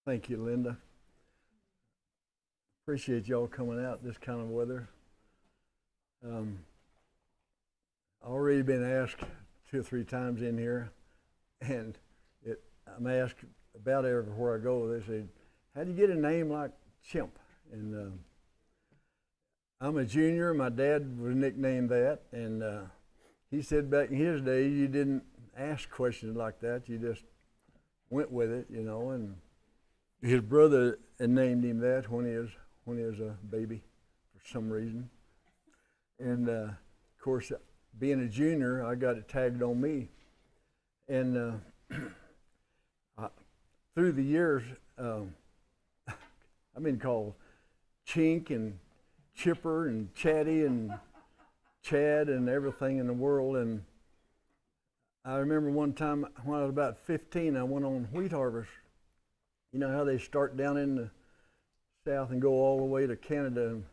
Thank you, Linda. Appreciate y'all coming out this kind of weather. Um, Already been asked 2 or 3 times in here, and I'm asked about everywhere I go. They say, "How do you get a name like Chimp?" And I'm a junior. My dad was nicknamed that, and he said back in his day, you didn't ask questions like that. You just went with it, you know. And his brother had named him that when he was a baby, for some reason. And of course, being a junior, I got it tagged on me. And through the years, I've been called Chink and Chipper and Chatty and Chad and everything in the world. And I remember one time when I was about 15, I went on wheat harvest. You know how they start down in the south and go all the way to Canada,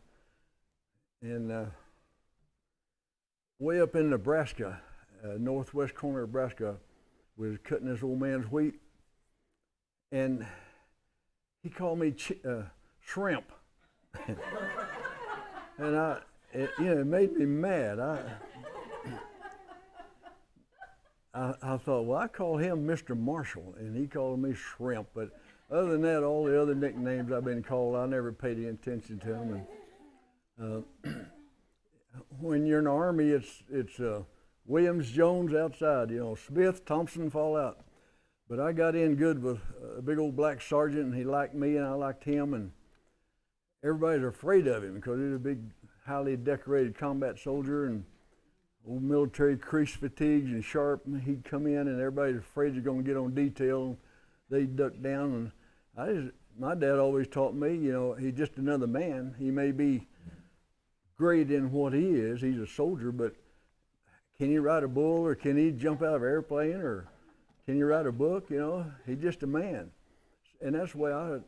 and way up in Nebraska, northwest corner of Nebraska, was cutting this old man's wheat, and he called me shrimp, and it made me mad. I thought, well, I called him Mr. Marshall, and he called me shrimp, but other than that, all the other nicknames I've been called, I never paid any attention to them. And when you're in the Army, it's Williams, Jones outside, you know, Smith, Thompson fall out. But I got in good with a big old black sergeant, and he liked me, and I liked him, and everybody's afraid of him because he's a big, highly decorated combat soldier, and old military crease fatigues and sharp. And he'd come in, and everybody's afraid they're going to get on detail. They'd duck down, and my dad always taught me, you know, he's just another man. He may be great in what he is. He's a soldier, but can he ride a bull, or can he jump out of an airplane, or can he write a book? You know, he's just a man. And that's the way I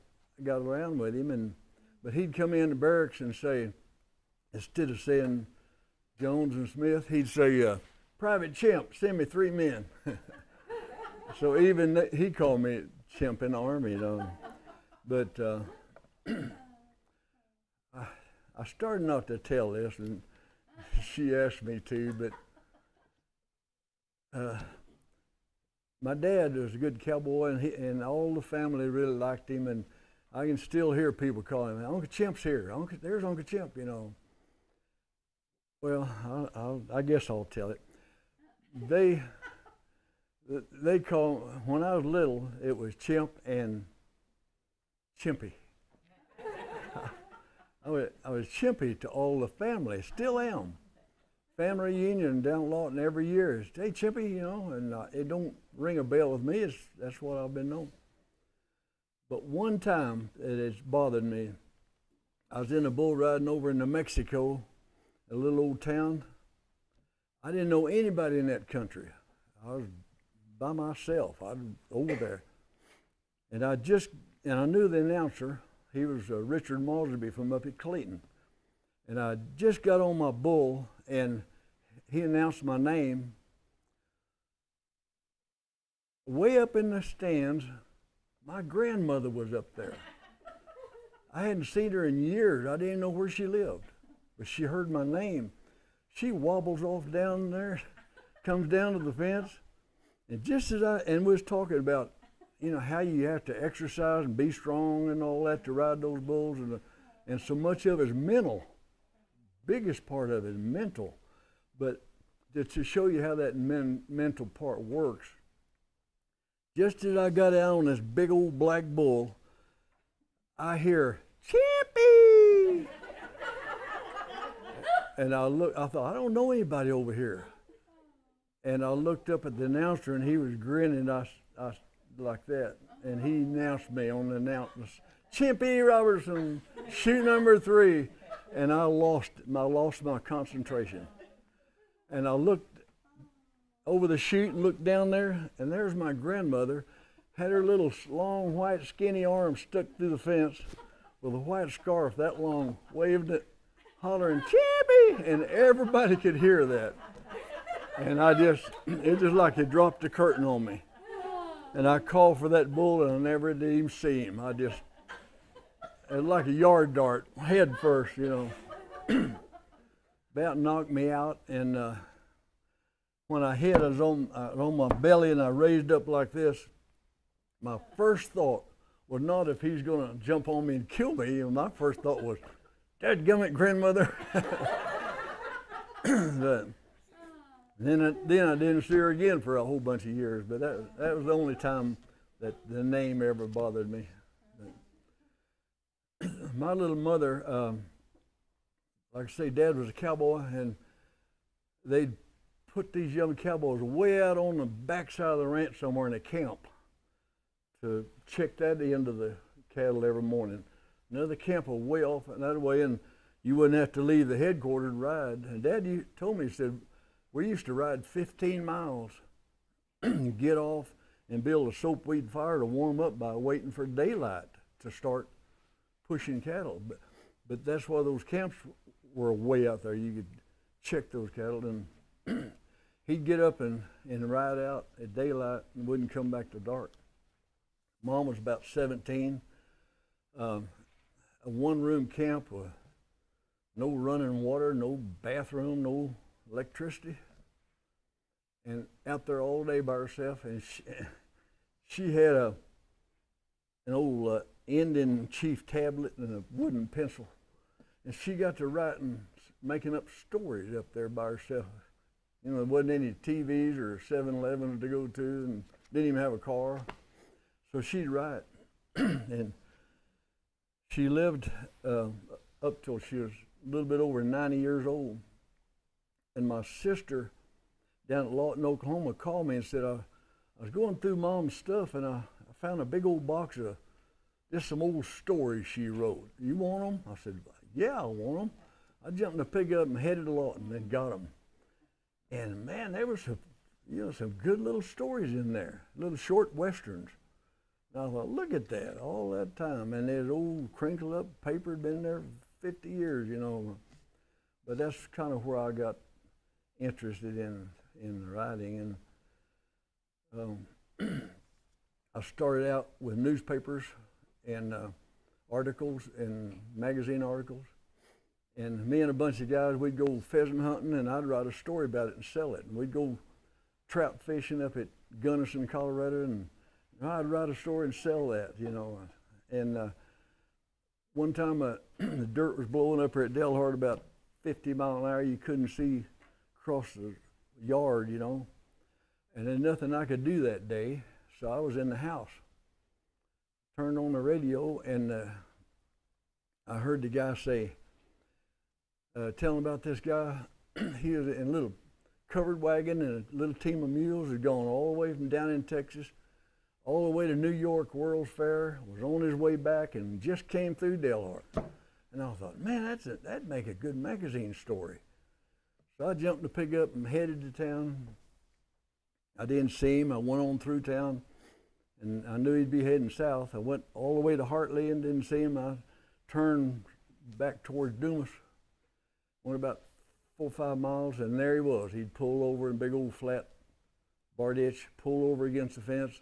got around with him. But he'd come in the barracks and say, instead of saying Jones and Smith, he'd say, "Private Chimp, send me 3 men." So even he called me Chimp in the Army, you know. But I started not to tell this, and she asked me to, but my dad was a good cowboy, and all the family really liked him, and I can still hear people calling him, "Uncle Chimp's here. There's Uncle Chimp," you know. Well, I guess I'll tell it. They call, when I was little, it was Chimp and Chimpy. I was Chimpy to all the family, still am. Family reunion down Lawton every year is, "Hey, Chimpy," you know, and it don't ring a bell with me. That's what I've been known. But one time it has bothered me. I was in a bull riding over in New Mexico, a little old town. I didn't know anybody in that country. I was by myself. I was over there, and I knew the announcer. He was Richard Mosby from up at Clayton, and I just got on my bull, and he announced my name. Way up in the stands, my grandmother was up there. I hadn't seen her in years. I didn't know where she lived, but she heard my name. She wobbles off down there, comes down to the fence, and just as we was talking about, you know, how you have to exercise and be strong and all that to ride those bulls, and so much of it is mental. Biggest part of it is mental, but to show you how that mental part works, just as I got out on this big old black bull, I hear, "Chimpy!" And I thought, I don't know anybody over here. And I looked up at the announcer, and he was grinning I like that. And he announced me on the announcement, "Chimpy Robertson, shoot number 3. And I lost my concentration. And I looked over the chute and looked down there, and there's my grandmother, had her little long white skinny arm stuck through the fence with a white scarf that long, waving it, hollering, "Chimpy!" And everybody could hear that. And it just like it dropped the curtain on me. And I called for that bull, and I never did even see him. It was like a yard dart, head first, you know. About knocked me out, and when I hit, I was on my belly, and I raised up like this. My first thought was not if he's going to jump on me and kill me. My first thought was, dadgummit, grandmother. But then I didn't see her again for a whole bunch of years, but that was the only time that the name ever bothered me. My little mother, like I say, Dad was a cowboy, and they'd put these young cowboys way out on the backside of the ranch somewhere in a camp to check that end of the cattle every morning. Another camp was way off another way, and you wouldn't have to leave the headquarters and ride. And Dad told me, he said, we used to ride 15 miles, get off, and build a soapweed fire to warm up by waiting for daylight to start pushing cattle. But that's why those camps were way out there. You could check those cattle, and he'd get up and ride out at daylight and wouldn't come back till dark. Mom was about 17, a one-room camp with no running water, no bathroom, no electricity, and out there all day by herself. And she had an old Indian chief tablet and a wooden pencil, and she got to writing, making up stories up there by herself. You know, there wasn't any TVs or 7-Elevens to go to, and didn't even have a car. So she'd write, and she lived up till she was a little bit over 90 years old. And my sister down at Lawton, Oklahoma, called me and said, I was going through Mom's stuff, and I found a big old box of just some old stories she wrote. You want them? I said, yeah, I want them. I jumped in the pickup and headed to Lawton and got them. And man, there was some good little stories in there, little short westerns. And I thought, look at that, all that time. And there's old crinkled up paper, had been there 50 years, you know. But that's kind of where I got interested in writing. And I started out with newspapers and articles and magazine articles. And me and a bunch of guys, we'd go pheasant hunting, and I'd write a story about it and sell it. And we'd go trout fishing up at Gunnison, Colorado, and I'd write a story and sell that, you know. And one time the dirt was blowing up here at Delhart about 50 miles an hour. You couldn't see across the yard, you know. And there's nothing I could do that day, so I was in the house. Turned on the radio, and I heard the guy say, telling about this guy. He was in a little covered wagon, and a little team of mules had gone all the way from down in Texas all the way to New York World's Fair, was on his way back, and just came through Delhart. And I thought, man, that'd make a good magazine story. So I jumped in the pickup and headed to town. I didn't see him. I went on through town, and I knew he'd be heading south. I went all the way to Hartley and didn't see him. I turned back towards Dumas, went about 4 or 5 miles, and there he was. He'd pulled over in a big old flat bar ditch, pulled over against the fence,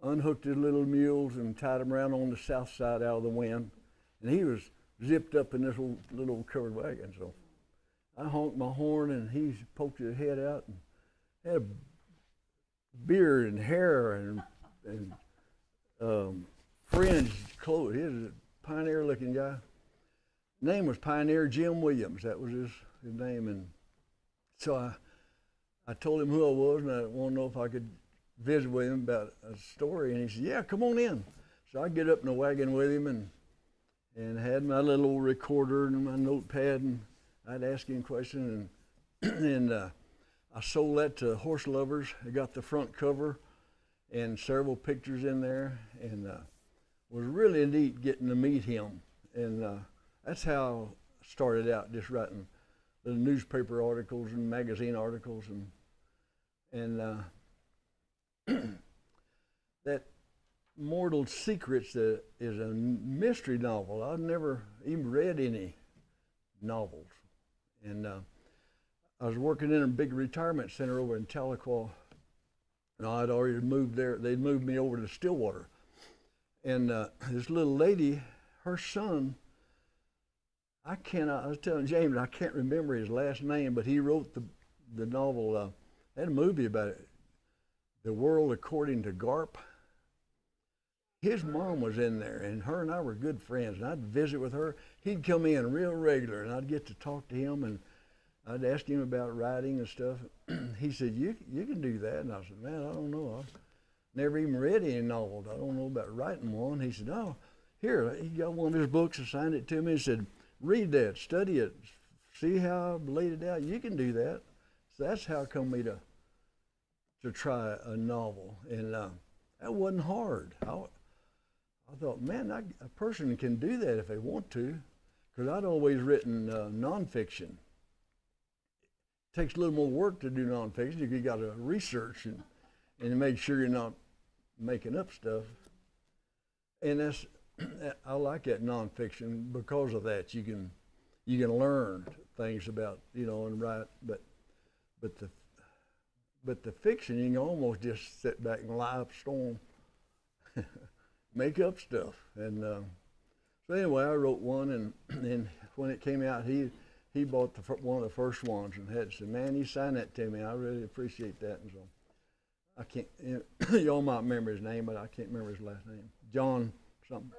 unhooked his little mules and tied them around on the south side out of the wind. And he was zipped up in this little old covered wagon. So I honked my horn, and he poked his head out and had a beard and hair and fringed clothes. He was a pioneer-looking guy. Name was Pioneer Jim Williams. That was his name. And so I told him who I was, and I wanted to know if I could visit with him about a story. And he said, yeah, come on in. So I get up in the wagon with him and had my little old recorder and my notepad, and I'd ask him questions. And I sold that to Horse Lovers. I got the front cover and several pictures in there, and was really neat getting to meet him. And that's how I started out, just writing little newspaper articles and magazine articles, and that Mortal Secrets is a mystery novel. I've never even read any novels, and I was working in a big retirement center over in Tahlequah, No, I'd already moved there. They'd moved me over to Stillwater. And this little lady, her son, I was telling James, I can't remember his last name, but he wrote the novel, they had a movie about it, The World According to Garp. His mom was in there, and her and I were good friends, and I'd visit with her. He'd come in real regular, and I'd get to talk to him, and I'd ask him about writing and stuff. He said, you can do that. And I said, man, I don't know. I've never even read any novels. I don't know about writing one. He said, oh, here, he got one of his books and signed it to me and said, read that, study it, see how I've laid it out. You can do that. So that's how it come me to try a novel. And that wasn't hard. I thought, man, a person can do that if they want to, because I'd always written nonfiction. It takes a little more work to do nonfiction. You got to research and make sure you're not making up stuff. And I like that nonfiction because of that. You can learn things about, and write, but the fiction, you can almost just sit back and lie up a storm. Make up stuff. And so anyway, I wrote one, and when it came out, he bought one of the first ones and had said, man, he signed that to me. I really appreciate that. And so I can't, y'all might remember his name, but I can't remember his last name. John something.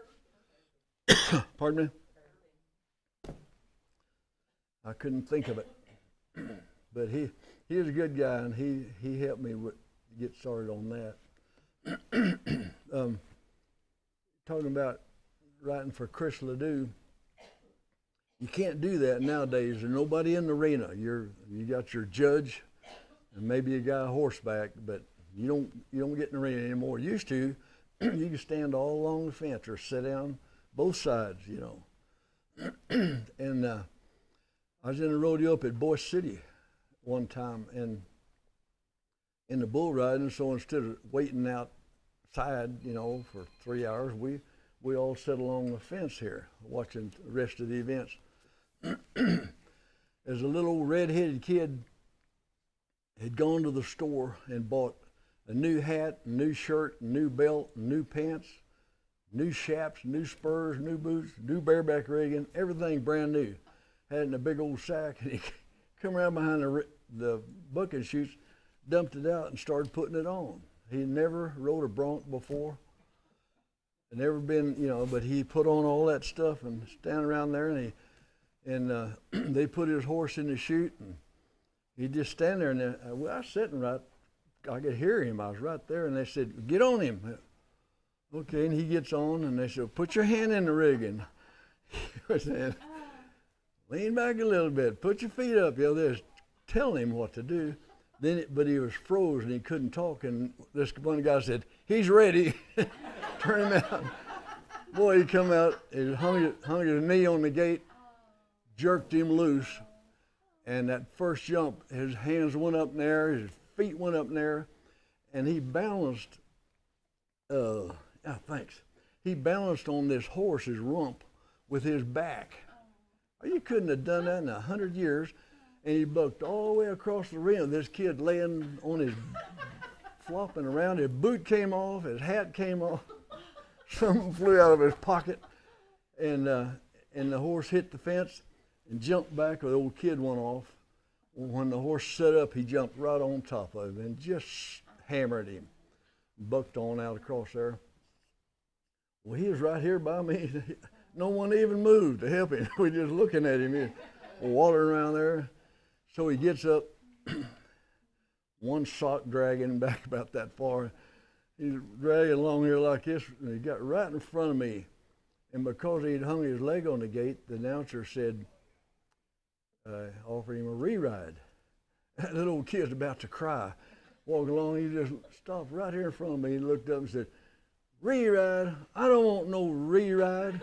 Pardon me? I couldn't think of it. But he was a good guy, and he helped me get started on that. Talking about writing for Chris Ledoux, you can't do that nowadays. There's nobody in the arena. You got your judge and maybe a guy horseback, but you don't get in the arena anymore. Used to, you could stand all along the fence or sit down both sides, And I was in a rodeo up at Boise City one time, and in the bull riding, so instead of waiting outside, for 3 hours, we all sat along the fence here watching the rest of the events. As a little red-headed kid had gone to the store and bought a new hat, a new shirt, a new belt, new pants, new chaps, new spurs, new boots, new bareback rigging, everything brand new. Had it in a big old sack, and he come around behind the bucket chutes, dumped it out, and started putting it on. He never rode a bronc before. Had never been, but he put on all that stuff and stand around there, and they put his horse in the chute, and he'd just stand there, and I was sitting right, I could hear him. I was right there, and they said, get on him. Okay, and he gets on, and they said, put your hand in the rigging. He was saying, lean back a little bit, put your feet up. They're just telling him what to do. But he was frozen, he couldn't talk, and this one guy said, he's ready. Turn him out. Boy, he come out, he hung his knee on the gate, jerked him loose, and that first jump, his hands went up in the air, his feet went up in the air, and he balanced, he balanced on this horse's rump with his back. You couldn't have done that in 100 years. And he bucked all the way across the rim. This kid laying on his, flopping around. His boot came off, his hat came off. Something flew out of his pocket. And the horse hit the fence and jumped back, or the old kid went off. When the horse set up, he jumped right on top of him and just hammered him. Bucked on out across there. Well, he was right here by me. No one even moved to help him. We just looking at him here, wandering around there. So he gets up, one sock dragging back about that far. He's dragging along here like this, and he got right in front of me. And because he'd hung his leg on the gate, the announcer said, offered him a re-ride. That little old kid's about to cry. Walking along, he just stopped right here in front of me. He looked up and said, re-ride? I don't want no re-ride.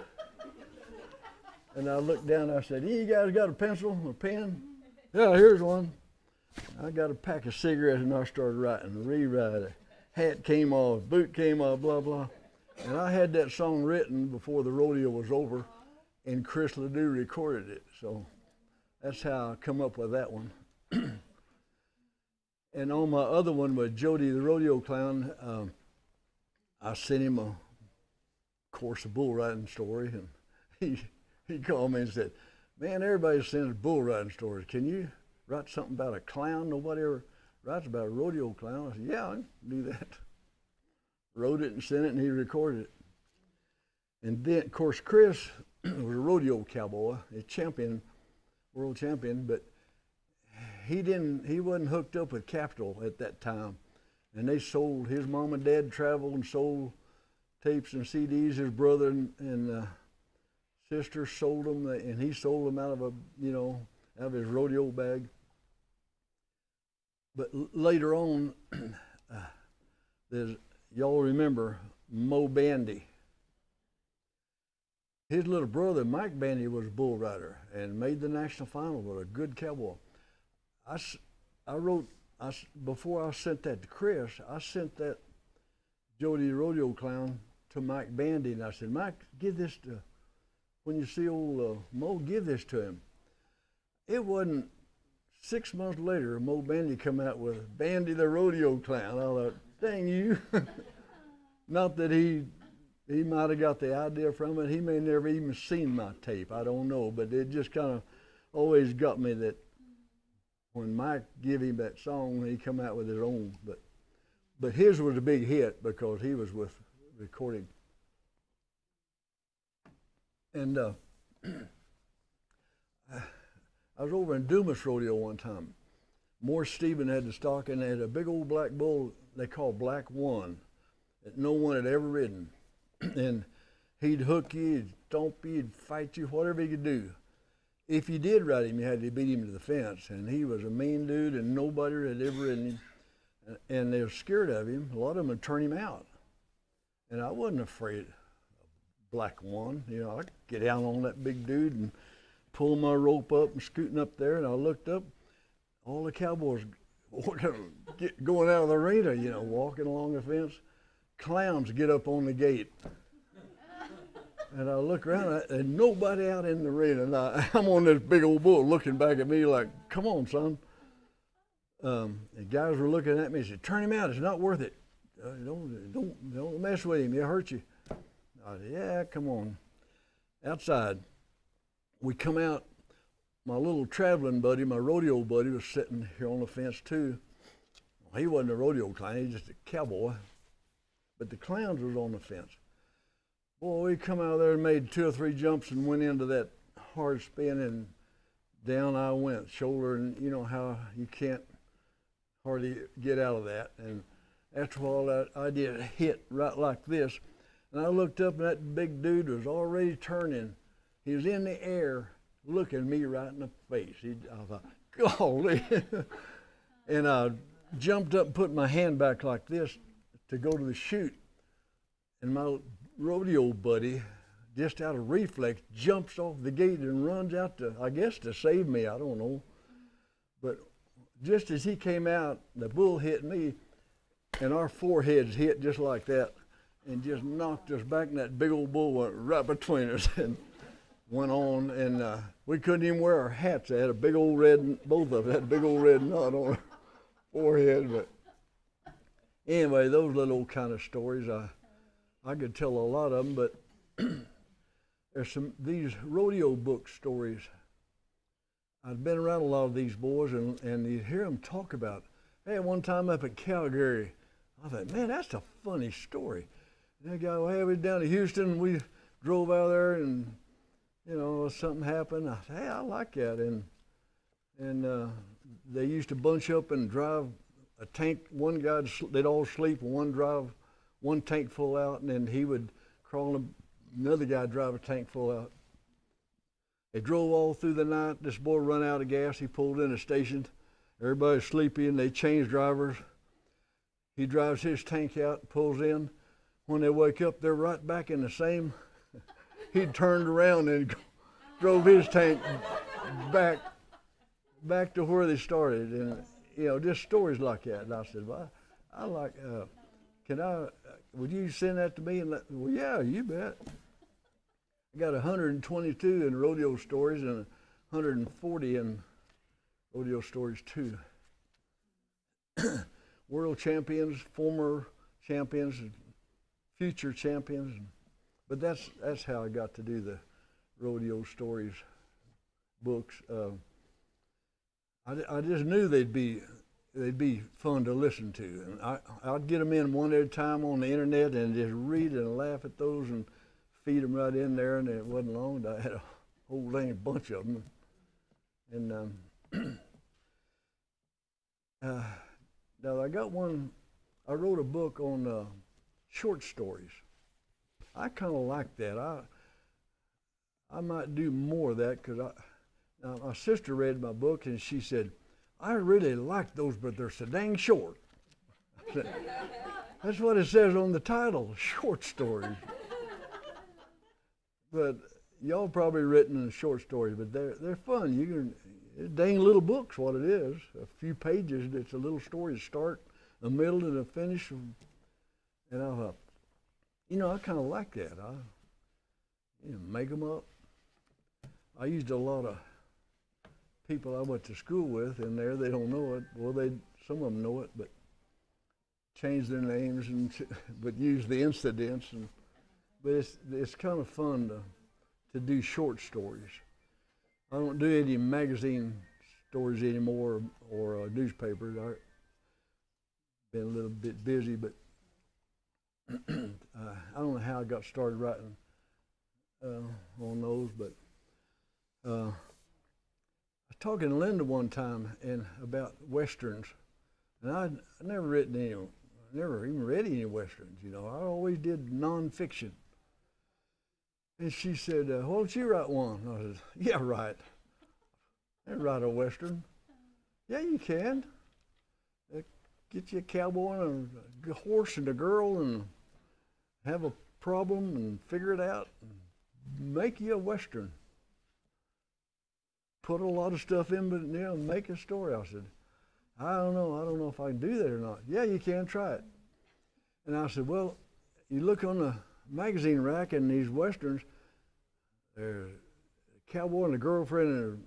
And I looked down and I said, you guys got a pencil or a pen? Yeah, here's one. I got a pack of cigarettes and I started writing, re-ride. Hat came off, boot came off, blah, blah. And I had that song written before the rodeo was over, and Chris Ledoux recorded it. So that's how I come up with that one. And on my other one with Jody the rodeo clown, I sent him a course of bull riding story, and he called me and said, "Man, everybody sends bull riding stories. Can you write something about a clown? Nobody ever writes about a rodeo clown." I said, "Yeah, I can do that." Wrote it and sent it, and he recorded it. And then, of course, Chris was a rodeo cowboy, a champion, world champion, but he wasn't hooked up with Capitol at that time. And they sold, his mom and dad traveled and sold tapes and CDs. His brother and sister sold them, and he sold them out of out of his rodeo bag. But later on, y'all remember Mo Bandy. His little brother, Mike Bandy, was a bull rider and made the national final with a good cowboy. Before I sent that to Chris, I sent that Jody the rodeo clown to Mike Bandy, and I said, "Mike, give this to, when you see old Mo, give this to him." It wasn't 6 months later, Mo Bandy come out with Bandy the rodeo clown. I thought, dang you. Not that he might have got the idea from it. He may never even seen my tape. I don't know, but it just kind of always got me that when Mike gave him that song, he come out with his own. But his was a big hit because he was with recording. And I was over in Dumas Rodeo one time. Morris Stephen had the stock, and they had a big old black bull they called Black One that no one had ever ridden. And he'd hook you, he'd stomp you, he'd fight you, whatever he could do. If you did ride him, you had to beat him to the fence. And he was a mean dude, and nobody had ever ridden him. And they were scared of him. A lot of them would turn him out. And I wasn't afraid of Black One. I'd get down on that big dude and pull my rope up and scooting up there. And I looked up, all the cowboys going out of the arena, walking along the fence. Clowns get up on the gate. And I look around, and nobody out in the arena. And I'm on this big old bull looking back at me like, "Come on, son." And guys were looking at me and said, "Turn him out, it's not worth it. Don't mess with him, he'll hurt you." I said, "Yeah, come on." Outside, we come out, my little traveling buddy, my rodeo buddy, was sitting here on the fence too. He wasn't a rodeo clown, he was just a cowboy. But the clowns was on the fence. Boy, we come out of there and made 2 or 3 jumps and went into that hard spin, and down I went, shoulder, and you know how you can't hardly get out of that. And after all that, I did a hit right like this, and I looked up, and that big dude was already turning. He was in the air looking me right in the face. I thought, golly. And I jumped up and put my hand back like this to go to the chute, and my rodeo buddy, just out of reflex, jumps off the gate and runs out to save me, I don't know. But just as he came out, the bull hit me, and our foreheads hit just like that, and just knocked us back, and that big old bull went right between us and went on, and we couldn't even wear our hats. They had a big old red, both of them had a big old red knot on our forehead. But anyway, those little kind of stories, I could tell a lot of them, but there's these rodeo book stories. I've been around a lot of these boys, and you hear them talk about, hey, one time up at Calgary, I thought, man, that's a funny story. And they go, hey, we was down to Houston, we drove out there, and something happened. I said, hey, I like that. And they used to bunch up and drive a tank. One guy, they'd all sleep, and one drive one tank full out, and then he would crawl, another guy drive a tank full out. They drove all through the night. This boy run out of gas. He pulled in a station. Everybody's sleepy, and they changed drivers. He drives his tank out, pulls in. When they wake up, they're right back in the same. He turned around and drove his tank back to where they started, and just stories like that. And I said, well, I like. Would you send that to me? And well, yeah, you bet. I got 122 in rodeo stories and 140 in rodeo stories too. world champions, former champions, future champions. But that's how I got to do the rodeo stories books. I just knew they'd be fun to listen to, and I'd get them in one at a time on the internet and just read and laugh at those and feed them right in there. And it wasn't long I had a whole dang bunch of them. And now I got one. I wrote a book on short stories. I kind of like that. I might do more of that because my sister read my book and she said, I really like those, but they're so dang short. That's what it says on the title, short stories. But y'all probably written short stories, but they're fun. It's dang little books, what it is. A few pages. It's a little story to start, a middle, and a finish. And I thought, I kind of like that. Make them up. I used a lot of people I went to school with in there. They don't know it. Well, some of them know it, but change their names but use the incidents. But it's kind of fun to do short stories. I don't do any magazine stories anymore or newspapers. I've been a little bit busy, but I don't know how I got started writing on those, but I was talking to Linda one time about westerns, and I'd never even read any westerns. I always did nonfiction. And she said, why don't you write one? I said, yeah, right. I can write a western. Yeah, you can. Get you a cowboy and a horse and a girl and have a problem and figure it out and make you a western. Put a lot of stuff in, but make a story. I said, I don't know if I can do that or not. Yeah, you can, try it. And I said, well, you look on the magazine rack and these westerns, there's a cowboy and a girlfriend and they're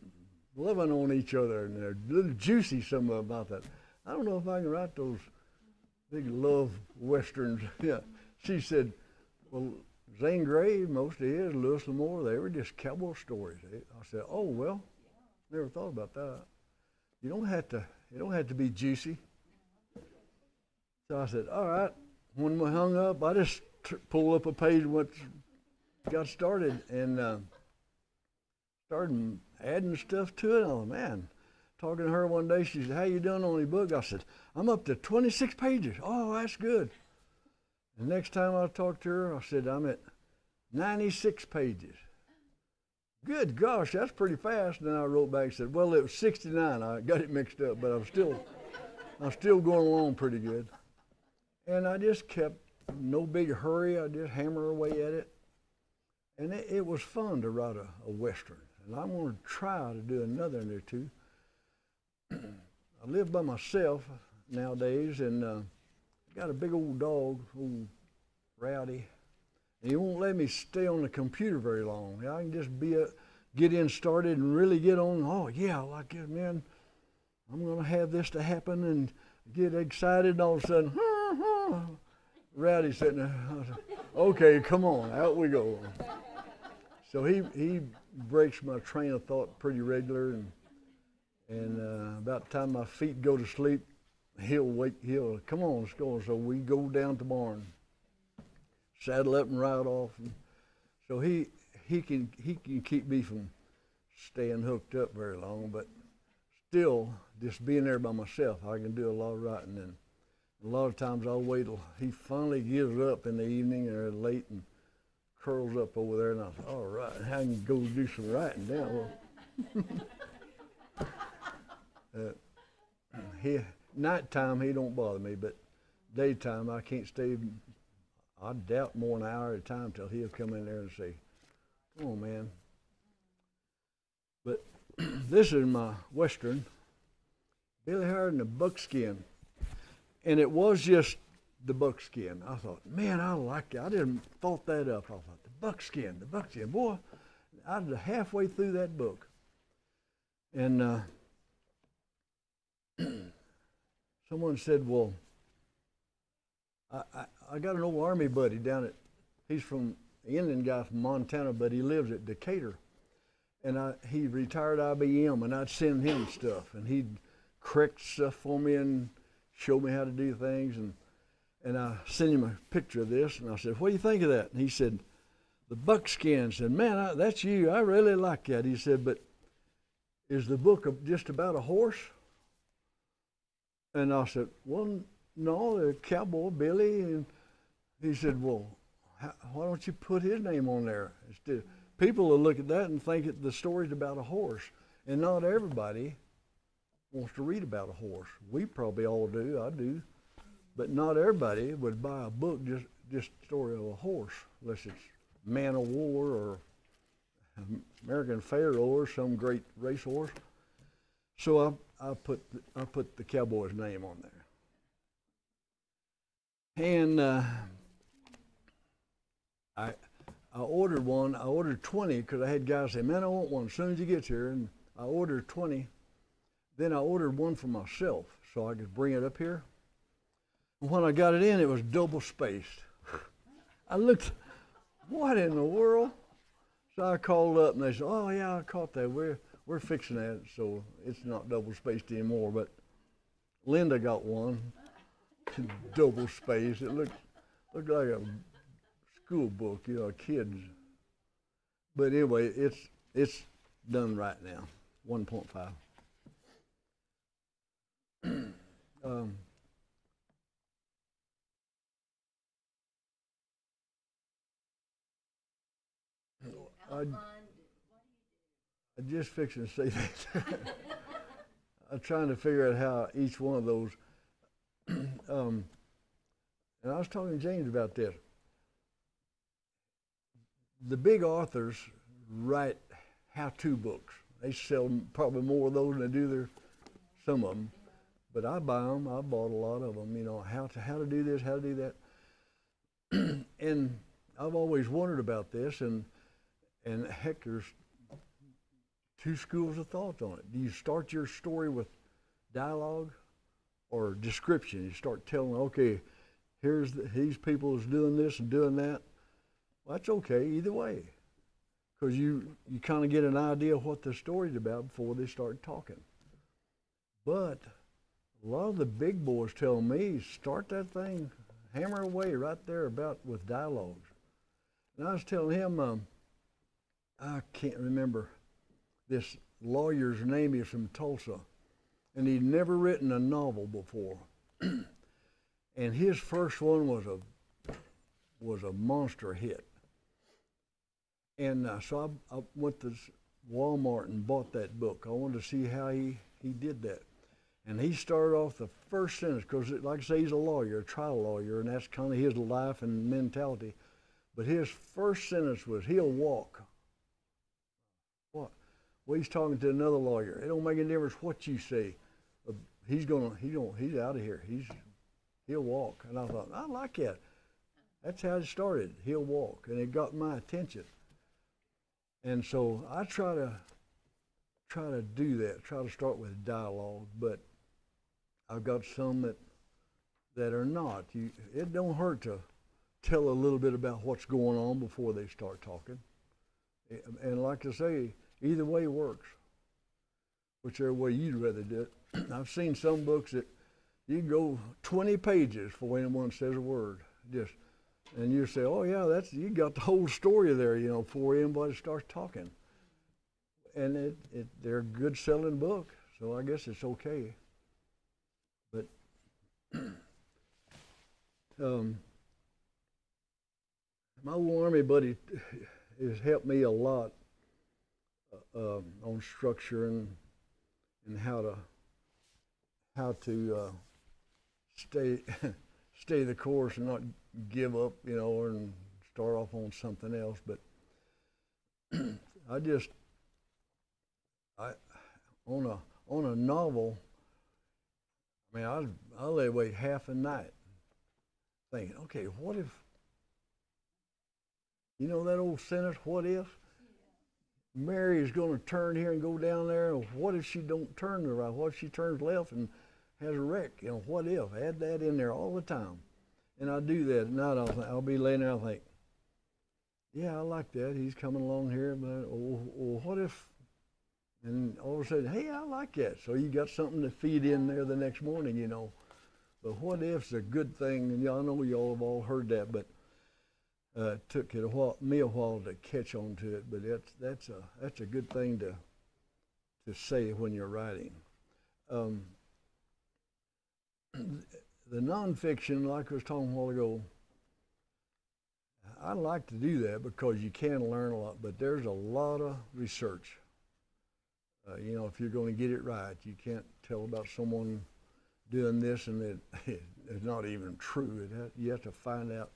loving on each other and they're a little juicy, some of them about that. I don't know if I can write those big love westerns. Yeah. She said, well, Zane Grey, most of his, Louis L'Amour, they were just cowboy stories. I said, oh, well, never thought about that. It don't have to be juicy. So I said, all right. When we hung up, I just pulled up a page and got started and started adding stuff to it. Oh, man. Talking to her one day, she said, how you doing on your book? I said, I'm up to 26 pages. Oh, that's good. The next time I talked to her, I said, I'm at 96 pages. Good gosh, that's pretty fast. And then I wrote back and said, well, it was 69. I got it mixed up, but I'm still going along pretty good. And I just kept, no big hurry. I just hammer away at it. And it was fun to write a Western. And I'm going to try to do another one or two. I live by myself nowadays, and I got a big old dog, old Rowdy. And he won't let me stay on the computer very long. I can just get in started and really get on, oh yeah, like it, man, I'm gonna have this to happen and get excited, and all of a sudden, Rowdy's sitting there. I said, okay, come on, out we go. So he breaks my train of thought pretty regular, and about the time my feet go to sleep, he'll come on, let's go. So we go down to the barn, saddle up and ride off. And so he can keep me from staying hooked up very long, but still, just being there by myself, I can do a lot of writing. And a lot of times I'll wait till he finally gives up in the evening or late and curls up over there, and I say, all right, I can go do some writing now. Nighttime he don't bother me, but daytime I can't stay. I doubt more than an hour at a time till he'll come in there and say, come on, man. But this is my Western, Billy Howard and the Buckskin. And it was just the buckskin. I thought, man, I like it. I didn't thought that up. I thought, the buckskin. Boy, I was halfway through that book. And someone said, well, I got an old Army buddy down at, he's from, Indian guy from Montana, but he lives at Decatur. And he retired IBM, and I'd send him stuff, and he'd correct stuff for me and show me how to do things. And I sent him a picture of this, and I said, what do you think of that? And he said, the buckskin. Said, man, that's you. I really like that. He said, but is the book just about a horse? And I said, well, no, the cowboy Billy. And he said, well, why don't you put his name on there? People will look at that and think that the story's about a horse. And not everybody wants to read about a horse. We probably all do, I do. But not everybody would buy a book just story of a horse, unless it's Man of War or American Pharaoh or some great racehorse. So I put the cowboy's name on there. And I ordered one. I ordered 20 because I had guys say, man, I want one as soon as you get here. And I ordered 20. Then I ordered one for myself so I could bring it up here. And when I got it in, it was double spaced. I looked, what in the world? So I called up and they said, oh yeah, I caught that. We're fixing that, so it's not double spaced anymore. But Linda got one, double spaced. It looked like a school book, you know, kids. But anyway, it's done right now, 1.5. I just fixing to say that. I'm trying to figure out how each one of those. And I was talking to James about this. The big authors write how-to books. They sell probably more of those than they do some of them. But I buy them. I bought a lot of them. You know, how to do this, how to do that. And I've always wondered about this. And heck, there's two schools of thought on it. Do you start your story with dialogue or description? You start telling, okay, here's these people is doing this and doing that. Well, that's okay either way, because you kind of get an idea of what the story's about before they start talking. But a lot of the big boys tell me, start that thing, hammer away right there about with dialogues. And I was telling him, I can't remember this lawyer's name. He's from Tulsa, and he'd never written a novel before. And his first one was a monster hit. And so I went to Walmart and bought that book. I wanted to see how he did that. And he started off the first sentence, because like I say, he's a lawyer, a trial lawyer, and that's kind of his life and mentality. But his first sentence was, he'll walk. What? Well, he's talking to another lawyer. It don't make any difference what you say. He's out of here. He'll walk. And I thought, I like that. That's how it started. He'll walk, and it got my attention. And so I try to do that. Try to start with dialogue, but I've got some that are not. It don't hurt to tell a little bit about what's going on before they start talking. And like I say, either way works, whichever way you'd rather do it. I've seen some books that you can go 20 pages before anyone says a word. And you say, oh yeah, you got the whole story there, you know, before anybody starts talking. And they're a good selling book, so I guess it's okay. But my old Army buddy has helped me a lot on structure and how to stay the course and not give up, you know, and start off on something else. But on a novel, I mean, I lay awake half a night thinking, okay, what if, you know that old sentence, what if? Mary is going to turn here and go down there, and what if she don't turn to the right? What if she turns left? And has a wreck. You know, what if? Add that in there all the time. And I do that at night. I'll be laying there, I'll think, yeah, I like that. He's coming along here, but what if? And all of a sudden, hey, I like that. So you got something to feed in there the next morning, you know. But what if's a good thing, and I know y'all have all heard that, but it took me a while to catch on to it. But that's a good thing to say when you're writing. The nonfiction, like I was talking a while ago, I like to do that because you can learn a lot, but there's a lot of research. You know, if you're going to get it right, you can't tell about someone doing this and it's not even true. You have to find out,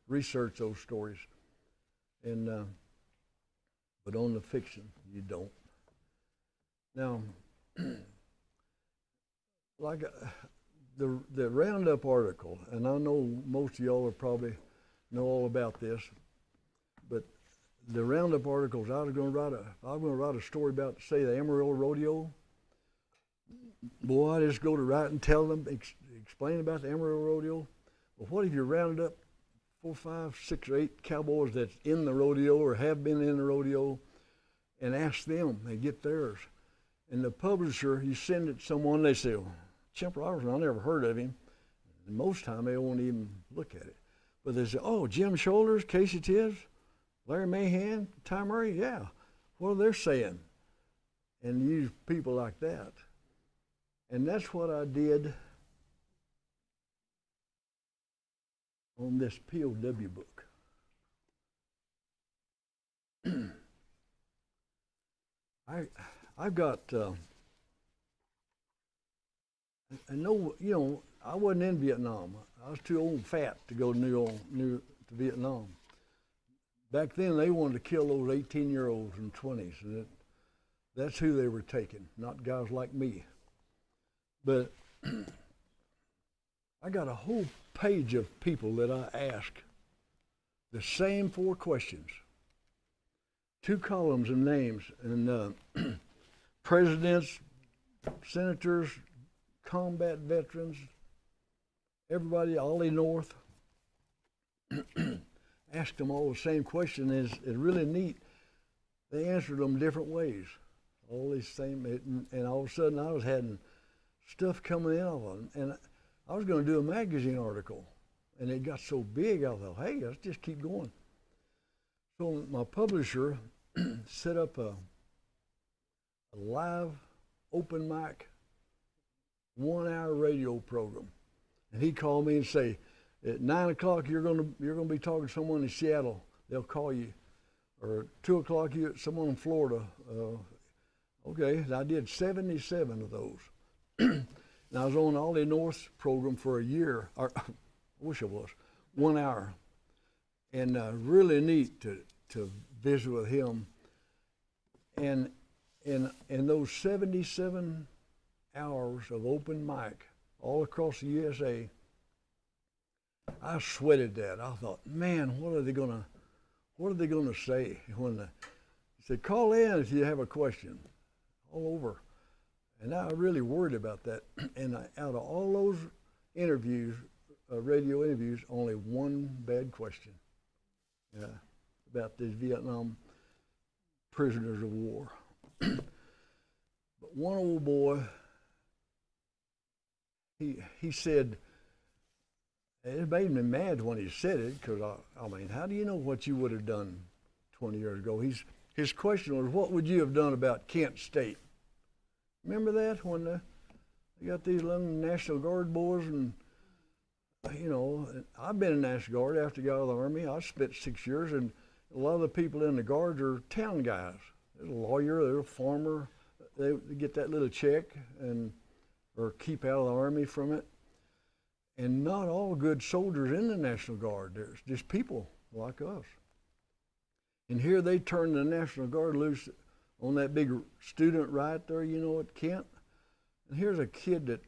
research those stories. And but on the fiction, you don't. Now, like the Roundup article, and I know most of y'all will probably know all about this, but the Roundup articles, I was going to write a story about, say, the Amarillo Rodeo. Boy, I just go to write and tell them, explain about the Amarillo Rodeo. Well, what if you rounded up 4, 5, 6, or 8 cowboys that's in the rodeo or have been in the rodeo and ask them, they get theirs. And the publisher, you send it to someone, they say, well, Chimp Robertson, I never heard of him. And most time they won't even look at it. But they say, oh, Jim Shoulders, Casey Tibbs, Larry Mahan, Ty Murray, yeah. What are they saying? And use people like that. And that's what I did on this POW book. I've got, I know, you know, I wasn't in Vietnam. I was too old and fat to go to Vietnam. Back then, they wanted to kill those 18-year-olds and 20s. And that's who they were taking, not guys like me. But I got a whole page of people that I ask the same 4 questions. 2 columns of names, and presidents, senators, combat veterans, everybody, Ollie North. Asked them all the same question. It's really neat. They answered them different ways. All these same, and all of a sudden I was having stuff coming in of them. And I was going to do a magazine article, and it got so big, I thought, hey, let's just keep going. So my publisher set up a live open mic 1-hour radio program. And he called me and say, at 9 o'clock, you're gonna be talking to someone in Seattle. They'll call you, or 2 o'clock, someone in Florida. Okay, I did 77 of those. And I was on Ollie North's program for a year. Or, I wish I was 1 hour, and really neat to visit with him. And in those 77 hours of open mic all across the USA, I sweated that. I thought, man, what are they gonna say when he said, call in if you have a question, all over. And I really worried about that. And out of all those interviews, radio interviews, only one bad question about these Vietnam prisoners of war. But one old boy, he said, it made me mad when he said it, because I mean, how do you know what you would have done 20 years ago? His question was, what would you have done about Kent State? Remember that, when they got these young National Guard boys, and you know, I've been in National Guard after I got out of the Army. I spent 6 years, and a lot of the people in the Guards are town guys. They're a lawyer, they're a farmer. They get that little check or keep out of the Army from it. And not all good soldiers in the National Guard. There's just people like us. And here they turned the National Guard loose on that big student riot there, you know, at Kent. And here's a kid that,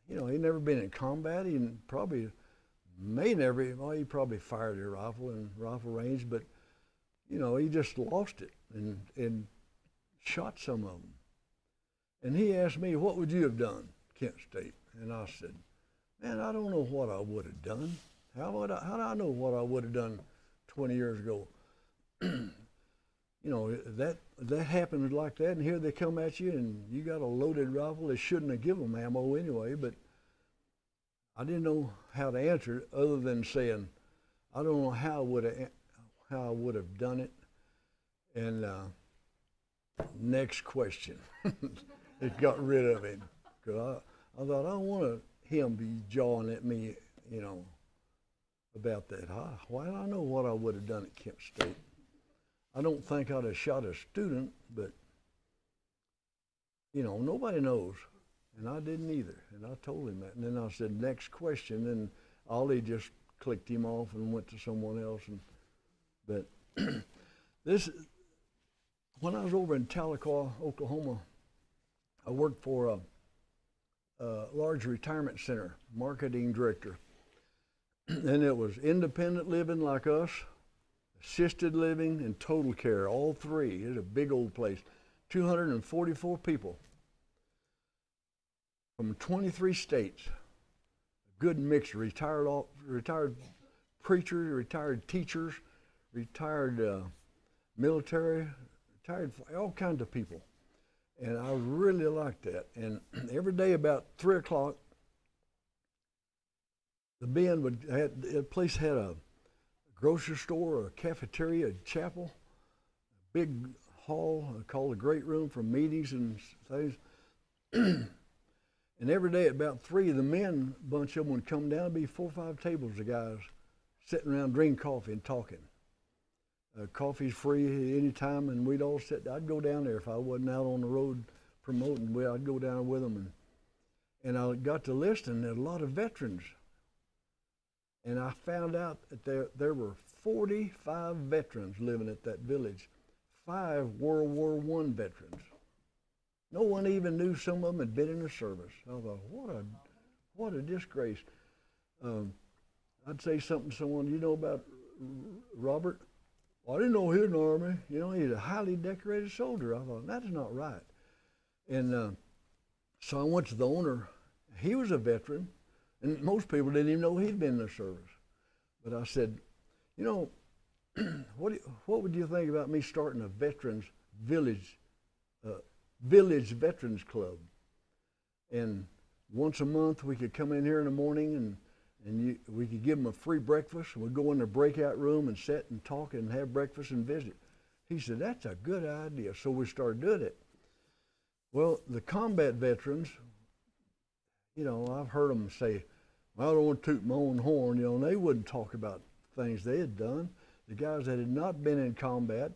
you know, he'd never been in combat. He probably he probably fired a rifle in rifle range, but, you know, he just lost it and shot some of them. And he asked me, what would you have done, Kent State? And I said, man, I don't know what I would have done. How do I know what I would have done 20 years ago? You know, that happened like that, and here they come at you, and you got a loaded rifle. They shouldn't have given them ammo anyway, but I didn't know how to answer it other than saying, I don't know how I would have done it. And next question. It got rid of him. Because I thought, I don't want him be jawing at me, you know, about that. Why do I know what I would have done at Kent State? I don't think I'd have shot a student, but, you know, nobody knows. And I didn't either. And I told him that. And then I said, next question. And Ollie just clicked him off and went to someone else. But when I was over in Tahlequah, Oklahoma, I worked for a large retirement center, marketing director. And it was independent living like us, assisted living, and total care, all three. It's a big old place. 244 people from 23 states. A good mix of retired preachers, retired teachers, retired military, retired, all kinds of people. And I really liked that. And every day about 3 o'clock, the place had a grocery store, a cafeteria, a chapel, a big hall called the Great Room for meetings and things. And every day at about 3, the men, a bunch of them would come down. There'd be 4 or 5 tables of guys sitting around drinking coffee and talking. Coffee's free anytime, and we'd all sit. I'd go down there if I wasn't out on the road promoting. I'd go down with them, and I got to listening. There were a lot of veterans, and I found out that there were 45 veterans living at that village, 5 World War I veterans. No one even knew some of them had been in the service. I thought, what a disgrace. I'd say something to someone, you know about Robert? Well, I didn't know he was in the Army. You know, he's a highly decorated soldier. I thought, that's not right. And so I went to the owner. He was a veteran, and most people didn't even know he'd been in the service. But I said, you know, what would you think about me starting a veterans village veterans club? And once a month we could come in here in the morning and we could give them a free breakfast. We'd go in the breakout room and sit and talk and have breakfast and visit. He said, that's a good idea. So we started doing it. Well, the combat veterans, you know, I've heard them say, well, I don't want to toot my own horn, you know, and they wouldn't talk about things they had done. The guys that had not been in combat,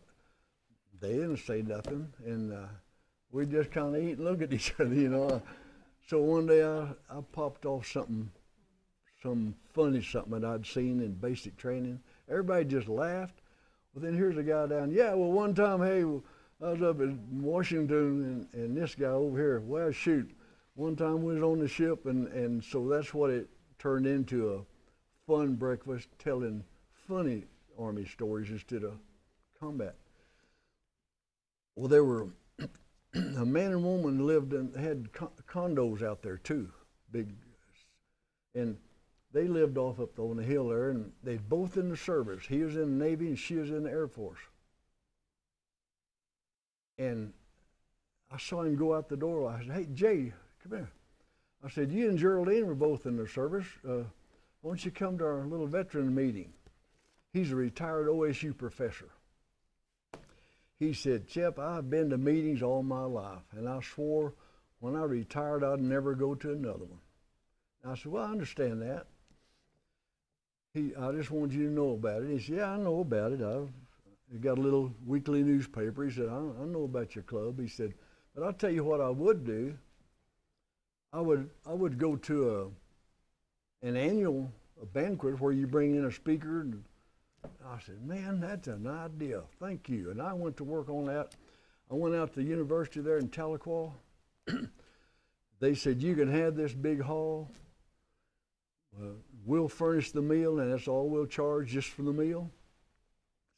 they didn't say nothing. And we just kind of eat and look at each other, you know. So one day I popped off some funny something that I'd seen in basic training. Everybody just laughed. Well, then here's a guy down. Yeah, well, one time, hey, I was up in Washington, and this guy over here. Well, shoot, one time we was on the ship, and so that's what it turned into, a fun breakfast telling funny Army stories instead of combat. Well, there were a man and woman had condos out there too, big, and they lived off up on the hill there, and they both in the service. He was in the Navy and she was in the Air Force. And I saw him go out the door. I said, hey, Jay, come here. I said, you and Geraldine were both in the service. Why don't you come to our little veteran meeting? He's a retired OSU professor. He said, Chip, I've been to meetings all my life, and I swore when I retired I'd never go to another one. I said, well, I understand that. I just wanted you to know about it. He said, yeah, I know about it. I've got a little weekly newspaper. He said, I know about your club. He said, but I'll tell you what I would do. I would go to an annual banquet where you bring in a speaker. And I said, man, that's an idea. Thank you. And I went to work on that. I went out to the university there in Tahlequah. They said, you can have this big hall. We'll furnish the meal, and that's all we'll charge just for the meal.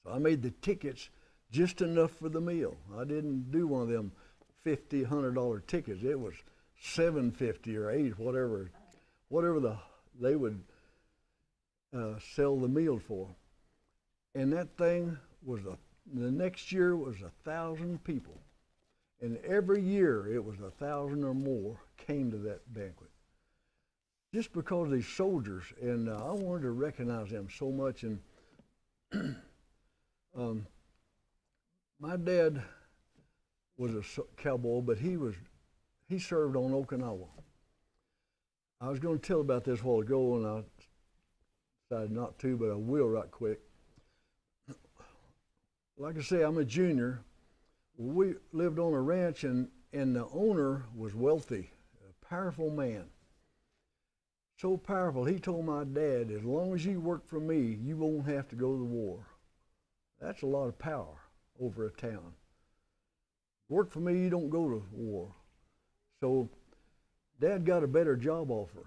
So I made the tickets just enough for the meal. I didn't do one of them $50, $100 tickets. It was $7.50 or $8, whatever they would sell the meal for. And that thing was the next year was 1,000 people. And every year it was 1,000 or more came to that banquet. Just because these soldiers, and I wanted to recognize them so much. And my dad was a cowboy, but he served on Okinawa. I was going to tell about this a while ago, and I decided not to, but I will right quick. Like I say, I'm a junior. We lived on a ranch, and the owner was wealthy, a powerful man. So powerful, he told my dad, as long as you work for me, you won't have to go to the war. That's a lot of power over a town. Work for me, you don't go to war. So Dad got a better job offer.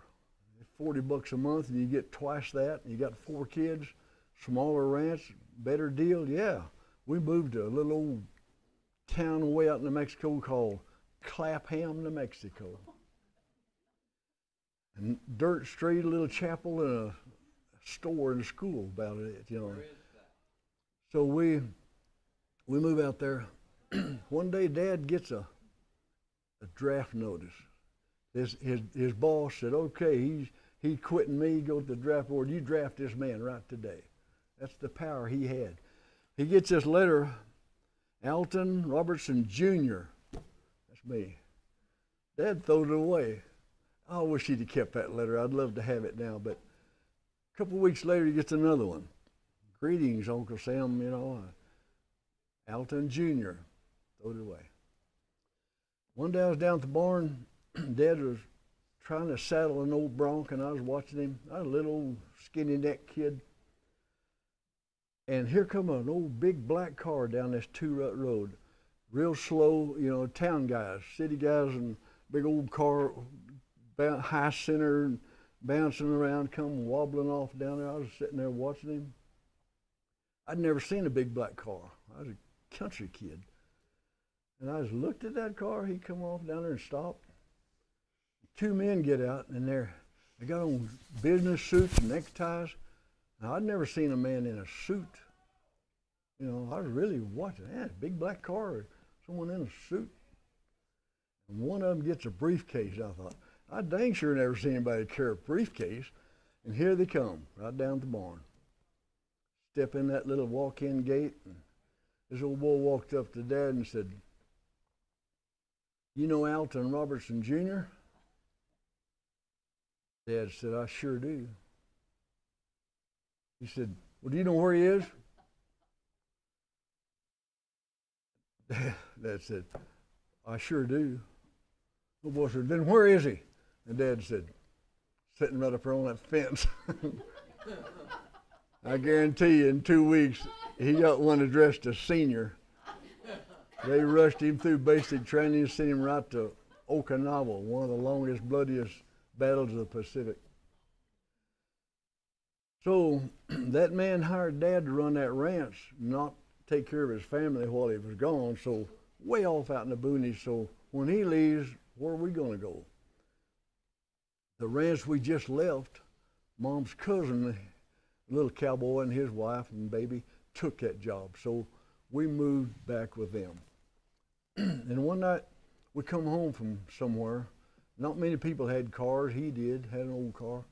$40 a month, and you get twice that, and you got 4 kids, smaller ranch, better deal. Yeah, we moved to a little old town way out in New Mexico called Clapham, New Mexico. And dirt street, a little chapel, and a store and a school about it, you know. So we move out there. One day, Dad gets a draft notice. His boss said, "Okay, he's quitting me. Go to the draft board. You draft this man right today." That's the power he had. He gets this letter, Alton Robertson Jr. That's me. Dad throws it away. I wish he'd have kept that letter. I'd love to have it now. But a couple of weeks later, he gets another one. "Greetings, Uncle Sam, you know, Alton Jr." Throw it away. One day I was down at the barn. Dad was trying to saddle an old bronc, and I was watching him. I was a little old skinny neck kid. And here come an old big black car down this 2-rut road. Real slow, you know, town guys, city guys, and big old car, high center, bouncing around, come wobbling off down there. I was sitting there watching him. I'd never seen a big black car. I was a country kid. And I just looked at that car. He come off down there and stopped. 2 men get out, and they got on business suits and neckties. Now, I'd never seen a man in a suit. You know, I was really watching, man, big black car, someone in a suit. And one of them gets a briefcase. I thought, I dang sure never seen anybody carry a briefcase. And here they come, right down the barn. Step in that little walk-in gate, and this old boy walked up to Dad and said, "You know Alton Robertson Jr.?" Dad said, "I sure do." He said, "Well, do you know where he is?" Dad said, "I sure do." The boy said, "Then where is he?" And Dad said, "Sitting right up there on that fence." I guarantee you in 2 weeks, he got one addressed to senior. They rushed him through basic training and sent him right to Okinawa, one of the longest, bloodiest battles of the Pacific. So that man hired Dad to run that ranch, not take care of his family while he was gone, so way off out in the boonies. So when he leaves, where are we going to go? The ranch we just left, Mom's cousin, a little cowboy, and his wife and baby took that job. So we moved back with them. And one night we come home from somewhere. Not many people had cars. He had an old car.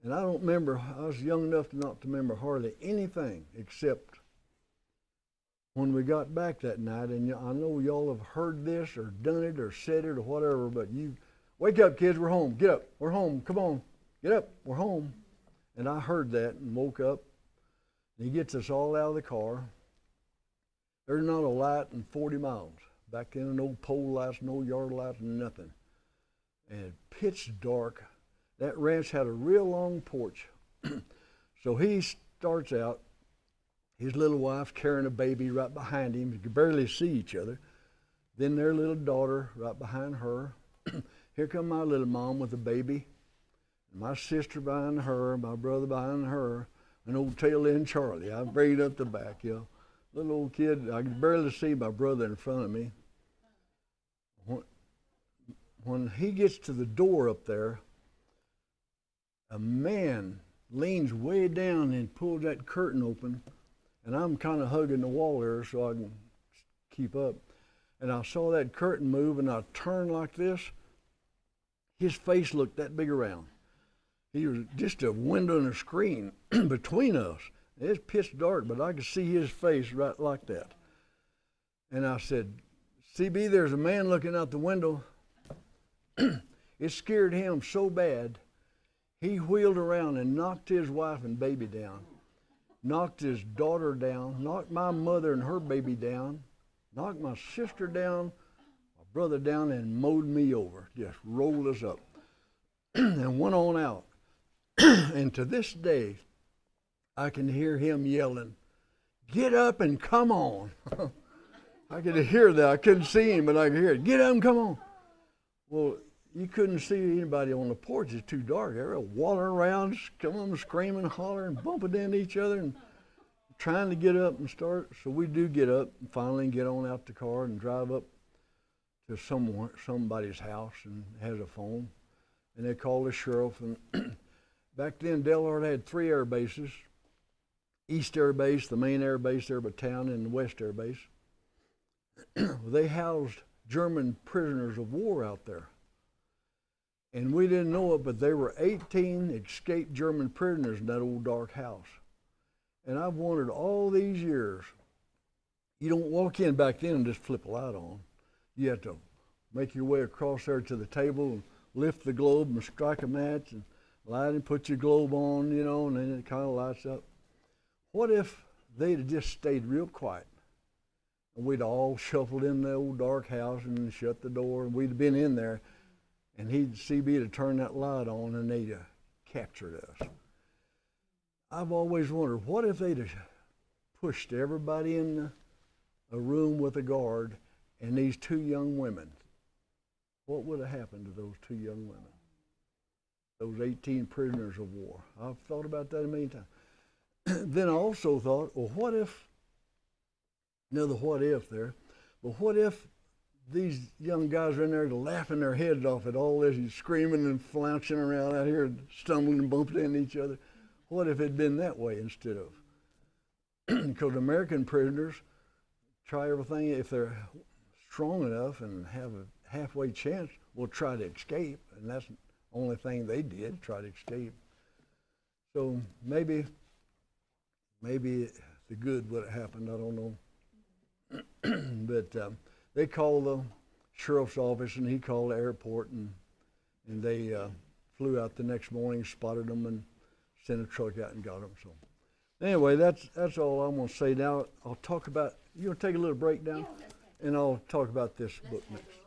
And I don't remember, I was young enough not to remember hardly anything except when we got back that night, and I know y'all have heard this or done it or said it or whatever, but you, "Wake up, kids, we're home. Get up, we're home. Come on, get up, we're home." And I heard that and woke up. And he gets us all out of the car. There's not a light in 40 miles. Back then, no pole lights, no yard lights, nothing. And pitch dark. That ranch had a real long porch. So he starts out, his little wife carrying a baby right behind him. You could barely see each other. Then their little daughter right behind her. Here come my little mom with a baby. My sister behind her, my brother behind her, and old tail end Charlie. I bring it up the back, you know. Little old kid, I could barely see my brother in front of me. when he gets to the door up there, a man leans way down and pulls that curtain open, and I'm kind of hugging the wall there so I can keep up. And I saw that curtain move, and I turned like this. His face looked that big around. He was just a window and a screen between us. It's pitch dark, but I could see his face right like that. And I said, CB, there's a man looking out the window. It scared him so bad, he wheeled around and knocked his wife and baby down, knocked his daughter down, knocked my mother and her baby down, knocked my sister down, my brother down, and mowed me over, just rolled us up, and went on out. And to this day, I can hear him yelling, "Get up and come on." I could hear that. I couldn't see him, but I could hear it. "Get up and come on." Well, you couldn't see anybody on the porch. It's too dark. They were wandering around, coming, screaming, hollering, bumping into each other, and trying to get up and start. So we do get up and finally get on out the car and drive up to somebody's house and has a phone. And they call the sheriff. And back then, Delaware had 3 air bases. East Air Base, the main air base there by town, and the West Air Base. They housed German prisoners of war out there. And we didn't know it, but there were 18 escaped German prisoners in that old dark house. And I've wondered all these years, you don't walk in back then and just flip a light on. You have to make your way across there to the table and lift the globe and strike a match and light and put your globe on, you know, and then it kind of lights up. What if they'd have just stayed real quiet? And we'd all shuffled in the old dark house and shut the door, and we'd have been in there, and CB to turn that light on, and they'd have captured us. I've always wondered, what if they'd have pushed everybody in a room with a guard and these 2 young women? What would have happened to those 2 young women? Those 18 prisoners of war. I've thought about that a million times. Then I also thought, well, what if, another what if there, but what if these young guys are in there laughing their heads off at all this and screaming and flouncing around out here, stumbling and bumping into each other? What if it had been that way instead of? Because American prisoners try everything, if they're strong enough and have a halfway chance, will try to escape, and that's the only thing they did, try to escape. So maybe the good would have happened, I don't know. But they called the sheriff's office, and he called the airport, and they flew out the next morning, spotted them, and sent a truck out and got them. So anyway, that's all I'm going to say now. I'll talk about, you want to take a little break now? And I'll talk about this book next.